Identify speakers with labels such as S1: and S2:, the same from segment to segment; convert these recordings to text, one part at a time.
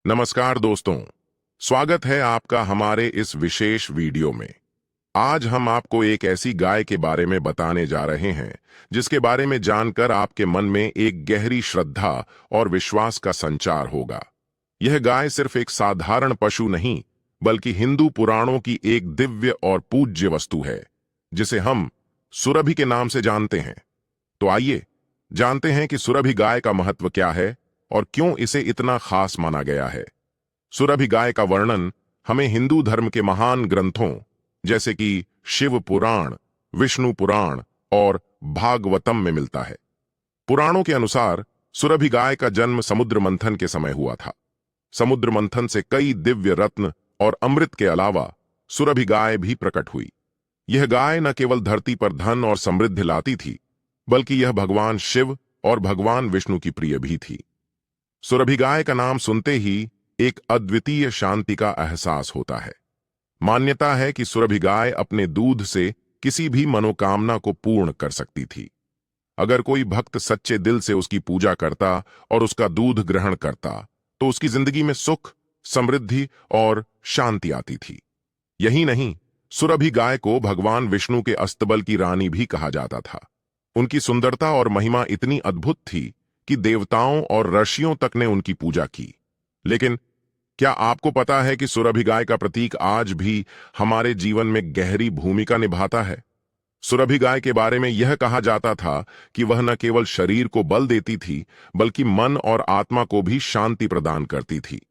S1: नमस्कार दोस्तों, स्वागत है आपका हमारे इस विशेष वीडियो में। आज हम आपको एक ऐसी गाय के बारे में बताने जा रहे हैं जिसके बारे में जानकर आपके मन में एक गहरी श्रद्धा और विश्वास का संचार होगा। यह गाय सिर्फ एक साधारण पशु नहीं, बल्कि हिंदू पुराणों की एक दिव्य और पूज्य वस्तु है, जिसे हम सुरभि के नाम से जानते हैं। तो आइए जानते हैं कि सुरभि गाय का महत्व क्या है और क्यों इसे इतना खास माना गया है। सुरभि गाय का वर्णन हमें हिंदू धर्म के महान ग्रंथों जैसे कि शिव पुराण, विष्णु पुराण और भागवतम में मिलता है। पुराणों के अनुसार सुरभि गाय का जन्म समुद्र मंथन के समय हुआ था। समुद्र मंथन से कई दिव्य रत्न और अमृत के अलावा सुरभि गाय भी प्रकट हुई। यह गाय न केवल धरती पर धन और समृद्धि लाती थी, बल्कि यह भगवान शिव और भगवान विष्णु की प्रिय भी थी। सुरभि गाय का नाम सुनते ही एक अद्वितीय शांति का एहसास होता है। मान्यता है कि सुरभि गाय अपने दूध से किसी भी मनोकामना को पूर्ण कर सकती थी। अगर कोई भक्त सच्चे दिल से उसकी पूजा करता और उसका दूध ग्रहण करता, तो उसकी जिंदगी में सुख, समृद्धि और शांति आती थी। यही नहीं, सुरभि गाय को भगवान विष्णु के अस्तबल की रानी भी कहा जाता था। उनकी सुंदरता और महिमा इतनी अद्भुत थी कि देवताओं और ऋषियों तक ने उनकी पूजा की। लेकिन क्या आपको पता है कि सुरभि गाय का प्रतीक आज भी हमारे जीवन में गहरी भूमिका निभाता है? सुरभि गाय के बारे में यह कहा जाता था कि वह न केवल शरीर को बल देती थी, बल्कि मन और आत्मा को भी शांति प्रदान करती थी।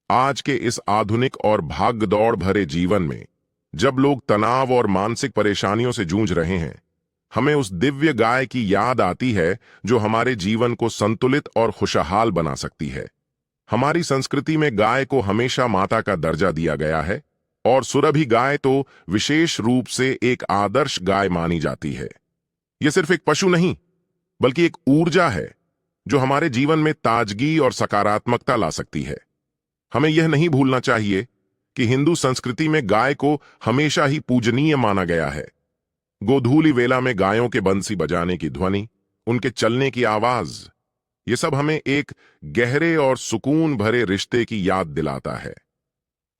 S1: आज के इस आधुनिक और भागदौड़ भरे जीवन में, जब लोग तनाव और मानसिक परेशानियों से जूझ रहे हैं, हमें उस दिव्य गाय की याद आती है जो हमारे जीवन को संतुलित और खुशहाल बना सकती है। हमारी संस्कृति में गाय को हमेशा माता का दर्जा दिया गया है और सुरभि गाय तो विशेष रूप से एक आदर्श गाय मानी जाती है। यह सिर्फ एक पशु नहीं, बल्कि एक ऊर्जा है जो हमारे जीवन में ताजगी और सकारात्मकता ला सकती है। हमें यह नहीं भूलना चाहिए कि हिंदू संस्कृति में गाय को हमेशा ही पूजनीय माना गया है। गोधूली वेला में गायों के बंसी बजाने की ध्वनि, उनके चलने की आवाज, ये सब हमें एक गहरे और सुकून भरे रिश्ते की याद दिलाता है।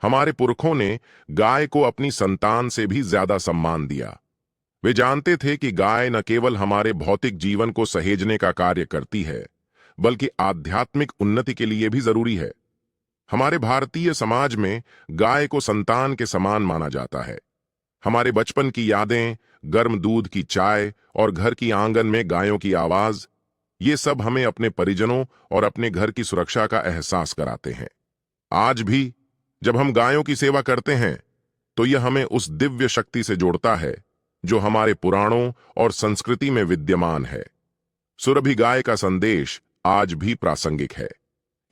S1: हमारे पुरखों ने गाय को अपनी संतान से भी ज्यादा सम्मान दिया। वे जानते थे कि गाय न केवल हमारे भौतिक जीवन को सहेजने का कार्य करती है, बल्कि आध्यात्मिक उन्नति के लिए भी जरूरी है। हमारे भारतीय समाज में गाय को संतान के समान माना जाता है। हमारे बचपन की यादें, गर्म दूध की चाय और घर की आंगन में गायों की आवाज, ये सब हमें अपने परिजनों और अपने घर की सुरक्षा का एहसास कराते हैं। आज भी जब हम गायों की सेवा करते हैं, तो यह हमें उस दिव्य शक्ति से जोड़ता है जो हमारे पुराणों और संस्कृति में विद्यमान है। सुरभि गाय का संदेश आज भी प्रासंगिक है।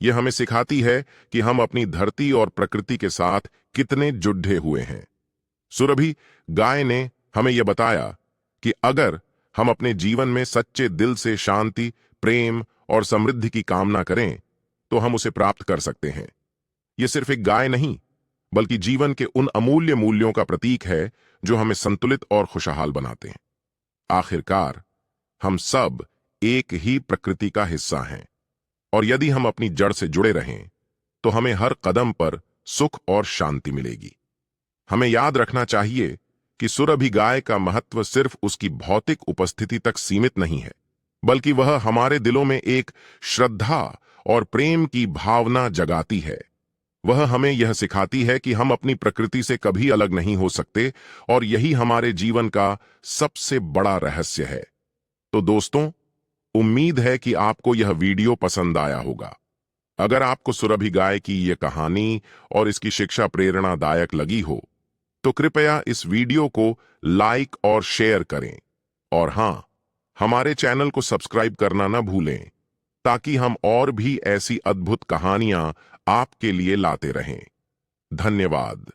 S1: यह हमें सिखाती है कि हम अपनी धरती और प्रकृति के साथ कितने जुड़े हुए हैं। सुरभि गाय ने हमें यह बताया कि अगर हम अपने जीवन में सच्चे दिल से शांति, प्रेम और समृद्धि की कामना करें, तो हम उसे प्राप्त कर सकते हैं। यह सिर्फ एक गाय नहीं, बल्कि जीवन के उन अमूल्य मूल्यों का प्रतीक है जो हमें संतुलित और खुशहाल बनाते हैं। आखिरकार, हम सब एक ही प्रकृति का हिस्सा हैं, और यदि हम अपनी जड़ से जुड़े रहें, तो हमें हर कदम पर सुख और शांति मिलेगी। हमें याद रखना चाहिए कि सुरभि गाय का महत्व सिर्फ उसकी भौतिक उपस्थिति तक सीमित नहीं है, बल्कि वह हमारे दिलों में एक श्रद्धा और प्रेम की भावना जगाती है। वह हमें यह सिखाती है कि हम अपनी प्रकृति से कभी अलग नहीं हो सकते, और यही हमारे जीवन का सबसे बड़ा रहस्य है। तो दोस्तों, उम्मीद है कि आपको यह वीडियो पसंद आया होगा। अगर आपको सुरभि गाय की यह कहानी और इसकी शिक्षा प्रेरणादायक लगी हो, तो कृपया इस वीडियो को लाइक और शेयर करें। और हां, हमारे चैनल को सब्सक्राइब करना न भूलें, ताकि हम और भी ऐसी अद्भुत कहानियां आपके लिए लाते रहें। धन्यवाद।